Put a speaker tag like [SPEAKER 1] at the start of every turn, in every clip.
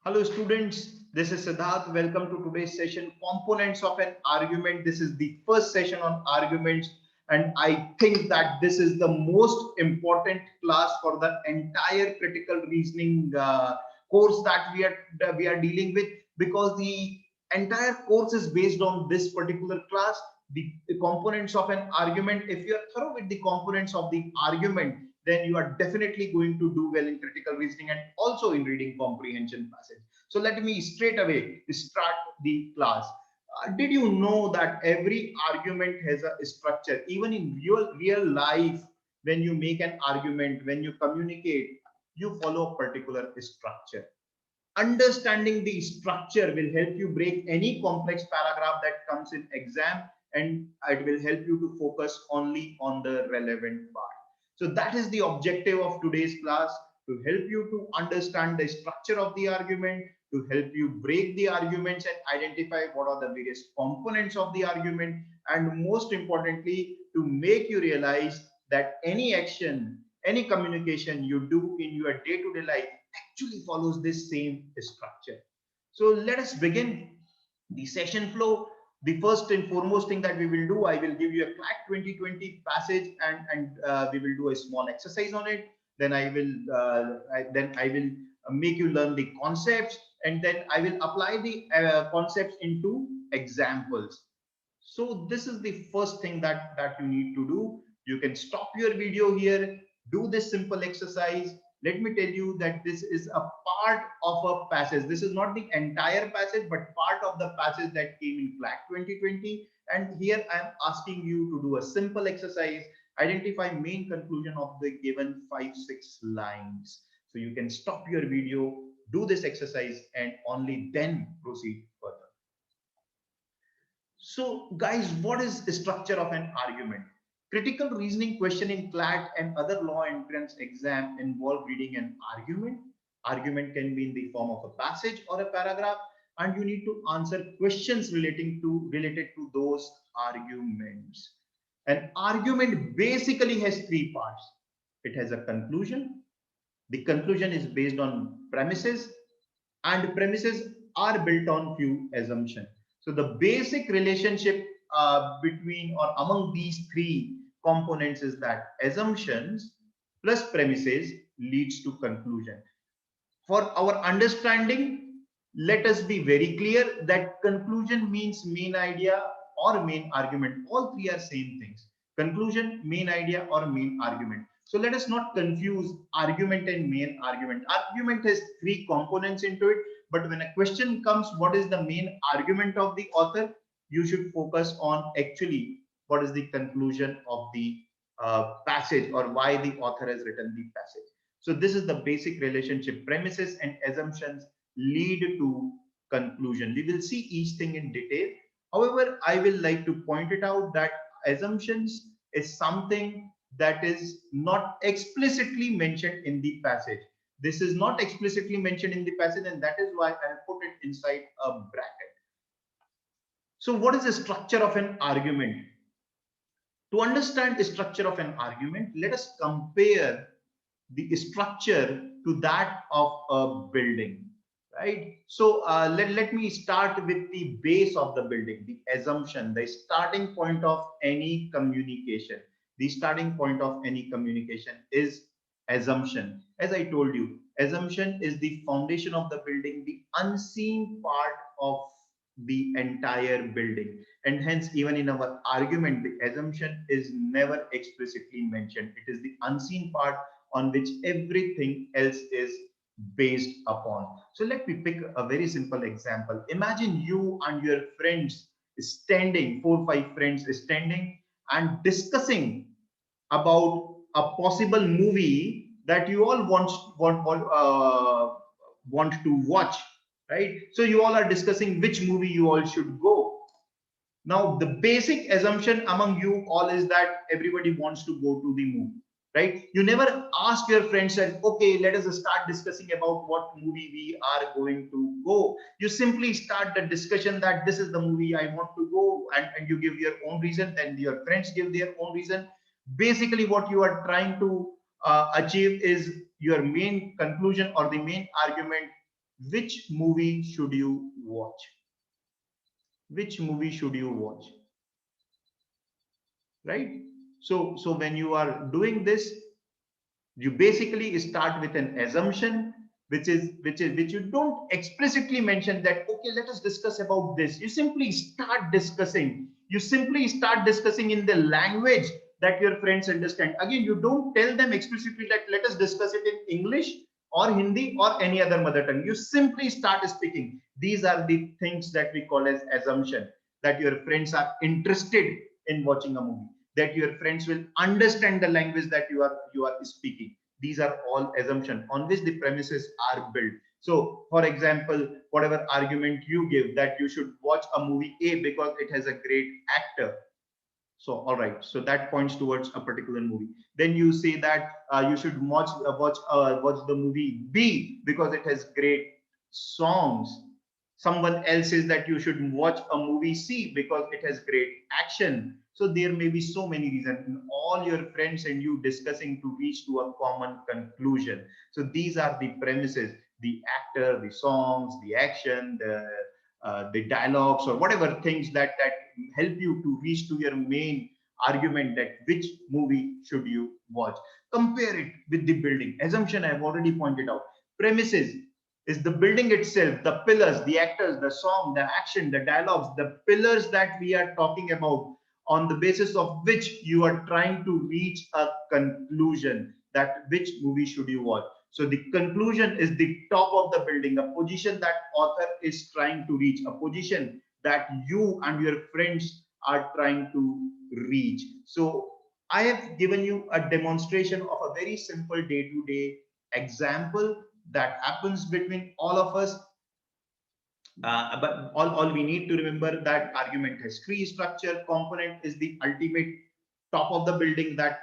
[SPEAKER 1] Hello students, this is Siddharth. Welcome to today's session, Components of an Argument. This is the first session on arguments, and I think that this is the most important class for the entire critical reasoning course that we are dealing with, because the entire course is based on this particular class, the components of an argument. If you are thorough with the components of the argument, then you are definitely going to do well in critical reasoning and also in reading comprehension passage. So let me straight away start the class. Did you know that every argument has a structure? Even in real life, when you make an argument, when you communicate, you follow a particular structure. Understanding the structure will help you break any complex paragraph that comes in exam, and it will help you to focus only on the relevant part. So that is the objective of today's class, to help you to understand the structure of the argument, to help you break the arguments and identify what are the various components of the argument, and most importantly, to make you realize that any action, any communication you do in your day-to-day life actually follows this same structure. So let us begin the session flow. The first and foremost thing that we will do, I will give you a CLAT 2020 passage, and we will do a small exercise on it. Then I will make you learn the concepts, and then I will apply the concepts into examples. So this is the first thing that you need to do. You can stop your video here, do this simple exercise. Let me tell you that this is a part of a passage. This is not the entire passage, but part of the passage that came in CLAT 2020. And here I am asking you to do a simple exercise, identify main conclusion of the given 5-6 lines. So you can stop your video, do this exercise, and only then proceed further. So guys, what is the structure of an argument? Critical reasoning question in CLAT and other law entrance exam involve reading an argument. Argument can be in the form of a passage or a paragraph, and you need to answer questions related to those arguments. An argument basically has three parts. It has a conclusion. The conclusion is based on premises, and premises are built on few assumptions. So the basic relationship between or among these three components is that assumptions plus premises leads to conclusion. For our understanding, let us be very clear that conclusion means main idea or main argument. All three are same things. Conclusion, main idea, or main argument. So let us not confuse argument and main argument. Argument has three components into it, but when a question comes, what is the main argument of the author? You should focus on actually what is the conclusion of the passage, or why the author has written the passage. So this is the basic relationship. Premises and assumptions lead to conclusion. We will see each thing in detail. However, I will like to point it out that assumptions is something that is not explicitly mentioned in the passage. This is not explicitly mentioned in the passage, and that is why I have put it inside a bracket. So what is the structure of an argument? To understand the structure of an argument, let us compare the structure to that of a building, right? So let me start with the base of the building, the assumption, the starting point of any communication. The starting point of any communication is assumption. As I told you, assumption is the foundation of the building, the unseen part of the entire building, and hence even in our argument the assumption is never explicitly mentioned. It is the unseen part on which everything else is based upon. So let me pick a very simple example. Imagine you and your friends standing, 4-5 friends standing and discussing about a possible movie that you all want to watch, right? So you all are discussing which movie you all should go. Now the basic assumption among you all is that everybody wants to go to the movie, right? You never ask your friends that, okay, let us start discussing about what movie we are going to go. You simply start the discussion that this is the movie I want to go, and you give your own reason, then your friends give their own reason. Basically what you are trying to achieve is your main conclusion or the main argument which movie should you watch? Which movie should you watch? Right? So when you are doing this, you basically start with an assumption, which you don't explicitly mention that, okay, let us discuss about this. You simply start discussing. You simply start discussing in the language that your friends understand. Again, you don't tell them explicitly that let us discuss it in English or Hindi or any other mother tongue. You simply start speaking. These are the things that we call as assumption, that your friends are interested in watching a movie, that your friends will understand the language that you are speaking. These are all assumptions on which the premises are built. So for example, whatever argument you give that you should watch a movie A because it has a great actor, so all right, so that points towards a particular movie. Then you say that you should watch the movie B because it has great songs. Someone else says that you should watch a movie C because it has great action. So there may be so many reasons, and all your friends and you discussing to reach to a common conclusion. So these are the premises: the actor, the songs, the action, the dialogues, or whatever things that help you to reach to your main argument, that which movie should you watch. Compare it with the building. Assumption I've already pointed out. Premises is the building itself, the pillars, the actors, the song, the action, the dialogues, the pillars that we are talking about, on the basis of which you are trying to reach a conclusion that which movie should you watch. So the conclusion is the top of the building, a position that author is trying to reach, a position that you and your friends are trying to reach. So I have given you a demonstration of a very simple day-to-day example that happens between all of us. But all we need to remember that argument has tree structure. Component is the ultimate top of the building that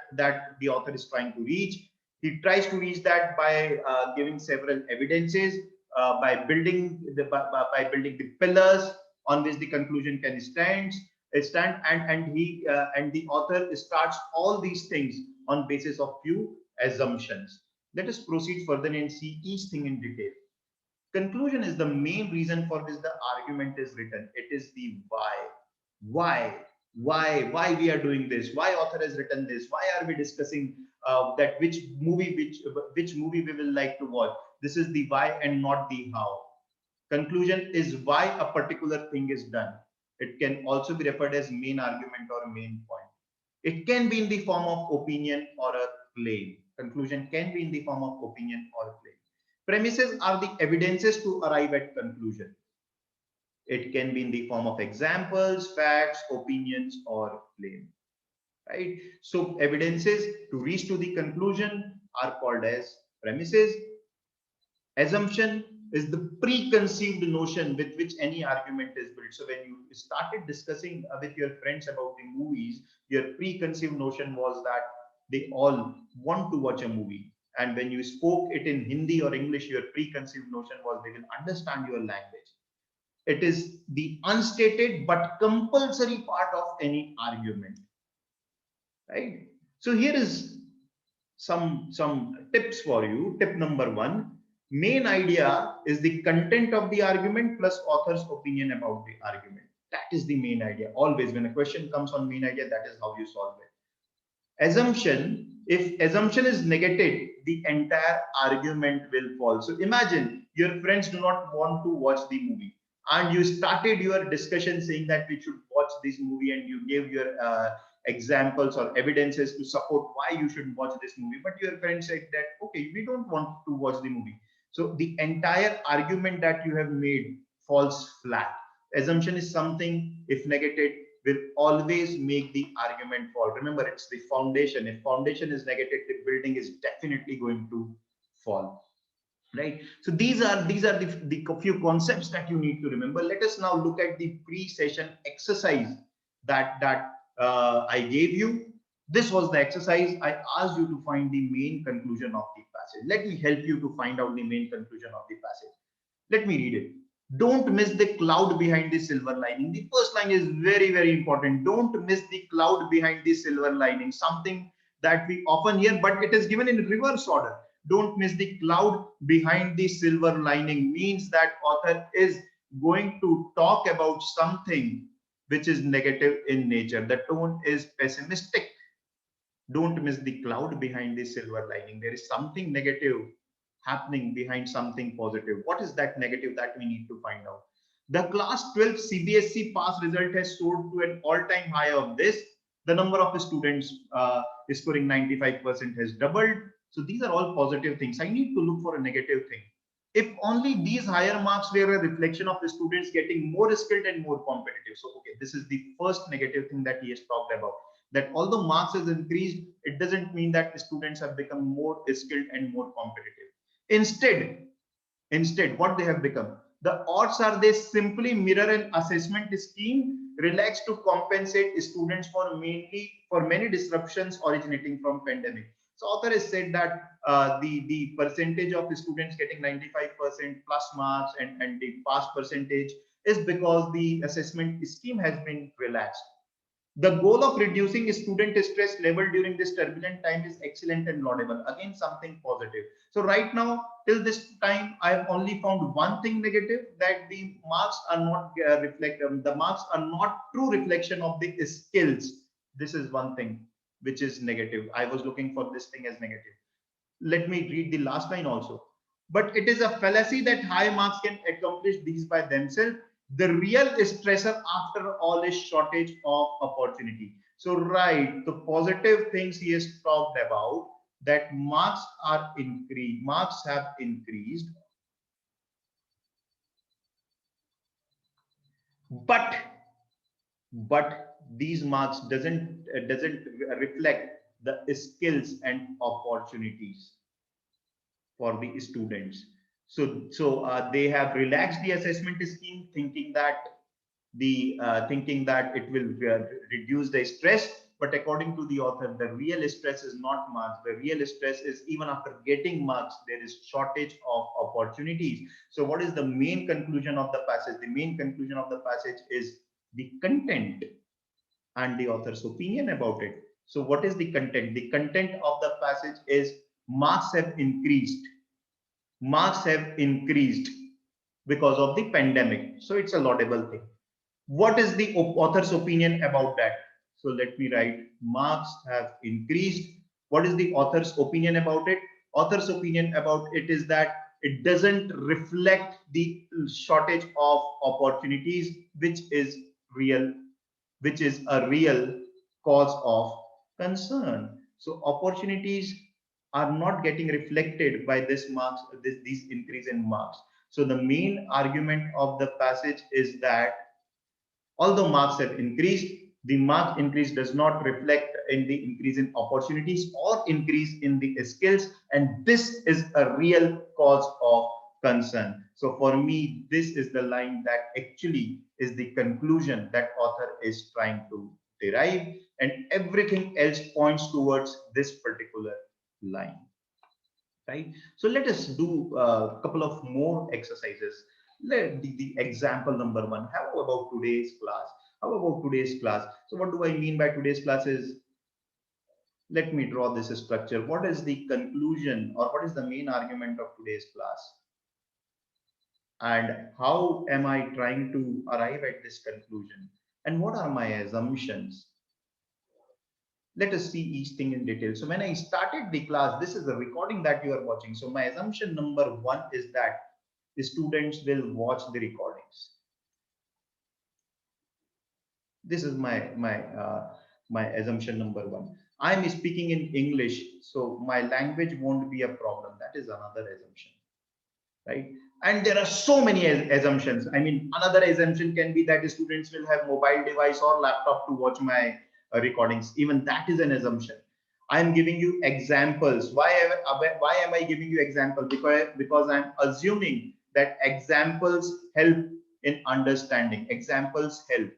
[SPEAKER 1] the author is trying to reach. He tries to reach that by giving several evidences, by building the pillars on which the conclusion can stand, and the author starts all these things on basis of few assumptions. Let us proceed further and see each thing in detail. Conclusion is the main reason for which the argument is written. It is the why. Why we are doing this, why author has written this, why are we discussing that which movie we will like to watch. This is the why and not the how. Conclusion is why a particular thing is done. It can also be referred as main argument or main point. It can be in the form of opinion or a claim. Conclusion can be in the form of opinion or claim. Premises are the evidences to arrive at conclusion. It can be in the form of examples, facts, opinions, or claim. Right? So evidences to reach to the conclusion are called as premises. Assumption is the preconceived notion with which any argument is built. So when you started discussing with your friends about the movies, your preconceived notion was that they all want to watch a movie. And when you spoke it in Hindi or English, your preconceived notion was they will understand your language. It is the unstated but compulsory part of any argument. Right? So here is some tips for you. Tip number 1. Main idea is the content of the argument plus author's opinion about the argument. That is the main idea. Always when a question comes on main idea, that is how you solve it. Assumption, if assumption is negated, the entire argument will fall. So imagine your friends do not want to watch the movie and you started your discussion saying that we should watch this movie, and you gave your examples or evidences to support why you should watch this movie, but your friend said that okay, we don't want to watch the movie. So the entire argument that you have made falls flat. Assumption is something, if negated, will always make the argument fall. Remember, it's the foundation. If foundation is negated, the building is definitely going to fall. Right? So these are the few concepts that you need to remember. Let us now look at the pre-session exercise that I gave you. This was the exercise. I asked you to find the main conclusion of the passage. Let me help you to find out the main conclusion of the passage. Let me read it. Don't miss the cloud behind the silver lining. The first line is very, very important. Don't miss the cloud behind the silver lining. Something that we often hear, but it is given in reverse order. Don't miss the cloud behind the silver lining means that author is going to talk about something which is negative in nature. The tone is pessimistic. Don't miss the cloud behind the silver lining. There is something negative happening behind something positive. What is that negative that we need to find out? The class 12 CBSE pass result has soared to an all-time high of this. The number of students scoring 95% has doubled. So these are all positive things. I need to look for a negative thing. If only these higher marks were a reflection of the students getting more skilled and more competitive. So, okay, this is the first negative thing that he has talked about. That although marks has increased, it doesn't mean that students have become more skilled and more competitive. Instead, what they have become? The odds are they simply mirror an assessment scheme relaxed to compensate students for many disruptions originating from pandemic. So author has said that the percentage of students getting 95% plus marks and the pass percentage is because the assessment scheme has been relaxed. The goal of reducing student stress level during this turbulent time is excellent and laudable. Again, something positive. So right now, till this time, I have only found one thing negative, that the marks are not the marks are not true reflection of the skills. This is one thing which is negative. I was looking for this thing as negative. Let me read the last line also. But it is a fallacy that high marks can accomplish these by themselves. The real stressor after all is shortage of opportunity. So right, the positive things he has talked about, that marks are increased, marks have increased, but these marks doesn't reflect the skills and opportunities for the students. So they have relaxed the assessment scheme, thinking that it will reduce the stress. But according to the author, the real stress is not marks. The real stress is even after getting marks, there is shortage of opportunities. So what is the main conclusion of the passage? The main conclusion of the passage is the content and the author's opinion about it. So what is the content? The content of the passage is marks have increased. Marks have increased because of the pandemic. So it's a laudable thing. What is the author's opinion about that? So let me write, marks have increased. What is the author's opinion about it? Author's opinion about it is that it doesn't reflect the shortage of opportunities, which is a real cause of concern. So opportunities are not getting reflected by these increase in marks. So the main argument of the passage is that although marks have increased, the mark increase does not reflect in the increase in opportunities or increase in the skills, and this is a real cause of concern. So for me, this is the line that actually is the conclusion that author is trying to derive, and everything else points towards this particular line. Right? So let us do a couple of more exercises. The example number one. How about today's class? How about today's class? So what do I mean by today's class is, let me draw this structure. What is the conclusion, or what is the main argument of today's class? And how am I trying to arrive at this conclusion? And what are my assumptions? Let us see each thing in detail. So when I started the class, this is the recording that you are watching. So my assumption number one is that the students will watch the recordings. This is my assumption number one. I am speaking in English, so my language won't be a problem. That is another assumption, right? And there are so many assumptions. I mean, another assumption can be that the students will have mobile device or laptop to watch my recordings. Even that is an assumption. I am giving you examples. Why am I giving you example? Because I'm assuming that examples help in understanding. Examples help.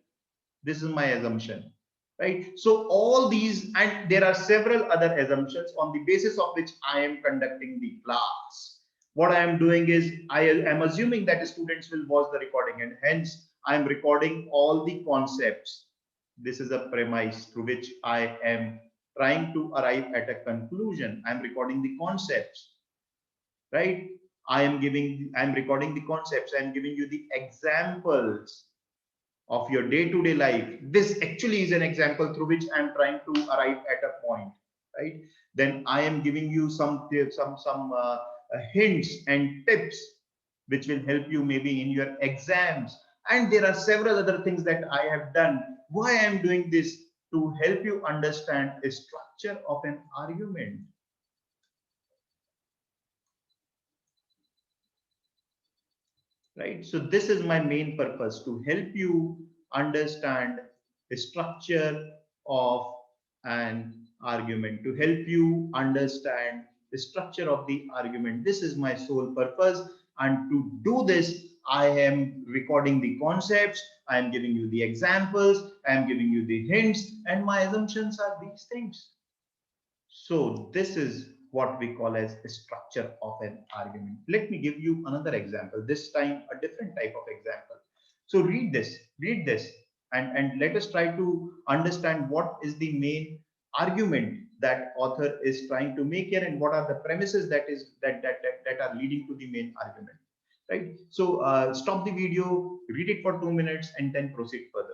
[SPEAKER 1] This is my assumption, right? So all these, and there are several other assumptions on the basis of which I am conducting the class. What I am doing is I am assuming that students will watch the recording, and hence I am recording all the concepts. This is a premise through which I am trying to arrive at a conclusion. I am recording the concepts. right? I'm recording the concepts. I'm giving you the examples of your day-to-day life. This actually is an example through which I'm trying to arrive at a point, right? Then I am giving you some hints and tips which will help you maybe in your exams. And there are several other things that I have done. Why I'm doing this? To help you understand a structure of an argument. Right? So this is my main purpose, to help you understand the structure of an argument, to help you understand the structure of the argument. This is my sole purpose. And to do this, I am recording the concepts, I am giving you the examples, I am giving you the hints, and my assumptions are these things. So this is what we call as a structure of an argument. Let me give you another example, this time a different type of example. So read this, and let us try to understand what is the main argument that author is trying to make here, and what are the premises that are leading to the main argument. Right? So stop the video, read it for 2 minutes, and then proceed further.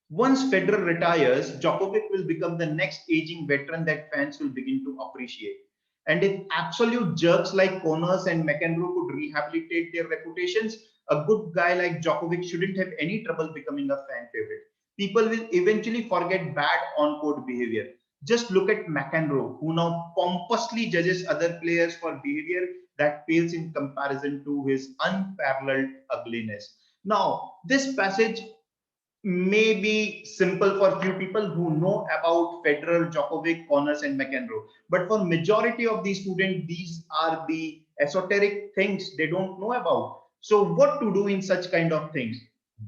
[SPEAKER 1] Once Federer retires, Djokovic will become the next aging veteran that fans will begin to appreciate. And if absolute jerks like Connors and McEnroe could rehabilitate their reputations, a good guy like Djokovic shouldn't have any trouble becoming a fan favorite. People will eventually forget bad on-court behavior. Just look at McEnroe, who now pompously judges other players for behavior that pales in comparison to his unparalleled ugliness. Now, this passage may be simple for few people who know about Federer, Djokovic, Connors, and McEnroe. But for majority of the students, these are the esoteric things they don't know about. So what to do in such kind of things?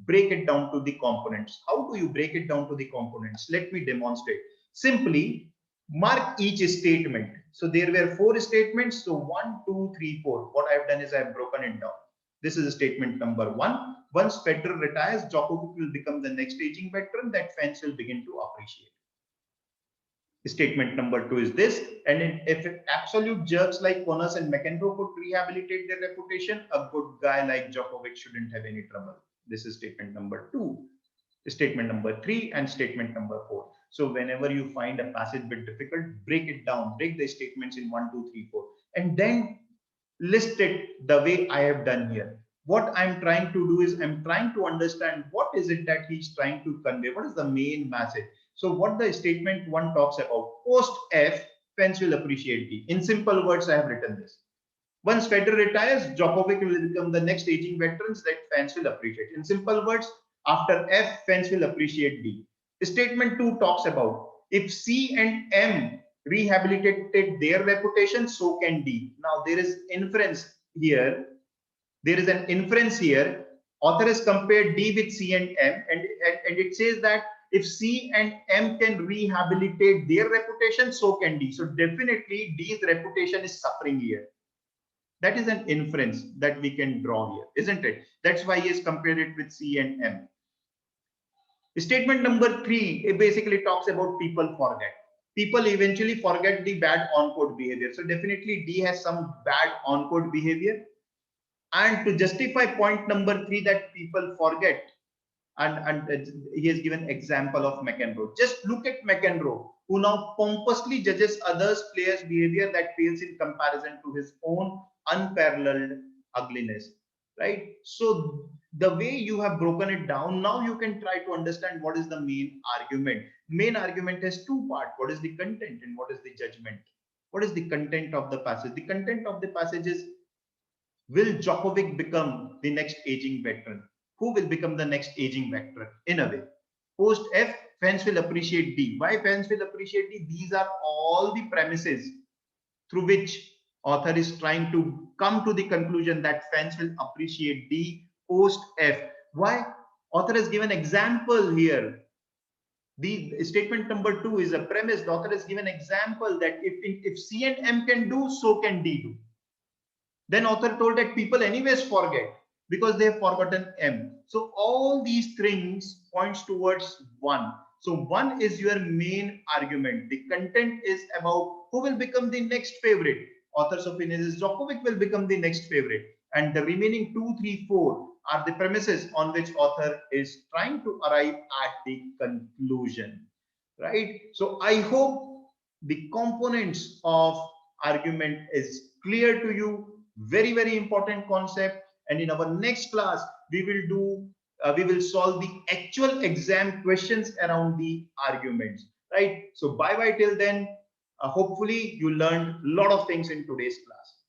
[SPEAKER 1] Break it down to the components. How do you break it down to the components? Let me demonstrate. Simply mark each statement. So there were 4 statements. So 1, 2, 3, 4. What I've done is I've broken it down. This is statement number 1. Once Federer retires, Djokovic will become the next aging veteran that fans will begin to appreciate. Statement number 2 is this, and if absolute jerks like Connors and McEnroe could rehabilitate their reputation, a good guy like Djokovic shouldn't have any trouble. This is statement number 2. Statement number 3 and statement number 4. So whenever you find a passage bit difficult, break it down, break the statements in 1, 2, 3, 4, and then list it the way I have done here. What I'm trying to do is I'm trying to understand what is it that he's trying to convey. What is the main message? So what the statement 1 talks about, post F, fans will appreciate D. In simple words, I have written this. Once Federer retires, Djokovic will become the next aging veterans that fans will appreciate. In simple words, after F, fans will appreciate D. Statement 2 talks about, if C and M rehabilitated their reputation, so can D. Now there is inference here. There is an inference here. Author has compared D with C and M, and it says that if C and M can rehabilitate their reputation, so can D. So definitely D's reputation is suffering here. That is an inference that we can draw here, isn't it? That's why he has compared it with C and M. Statement number 3, it basically talks about people forget. People eventually forget the bad on-court behavior. So definitely D has some bad on-court behavior. And to justify point number 3 that people forget, and he has given example of McEnroe. Just look at McEnroe, who now pompously judges others' players' behavior that pales in comparison to his own unparalleled ugliness. Right? So the way you have broken it down, now you can try to understand what is the main argument. Main argument has 2 parts. What is the content and what is the judgment? What is the content of the passage? The content of the passage is, will Djokovic become the next aging veteran? Who will become the next aging veteran? In a way. Post F, fans will appreciate D. Why fans will appreciate D? These are all the premises through which author is trying to come to the conclusion that fans will appreciate D post F. Why? Author has given example here. The statement number 2 is a premise. The author has given example that if C and M can do, so can D do. Then author told that people anyways forget because they have forgotten M. So all these things points towards 1. So 1 is your main argument. The content is about who will become the next favorite. author's opinion is Djokovic will become the next favorite, and the remaining 2, 3, 4 are the premises on which author is trying to arrive at the conclusion, right? So I hope the components of argument is clear to you. Very, very important concept. And in our next class, we will solve the actual exam questions around the arguments, right? So bye bye till then. Hopefully you learned a lot of things in today's class.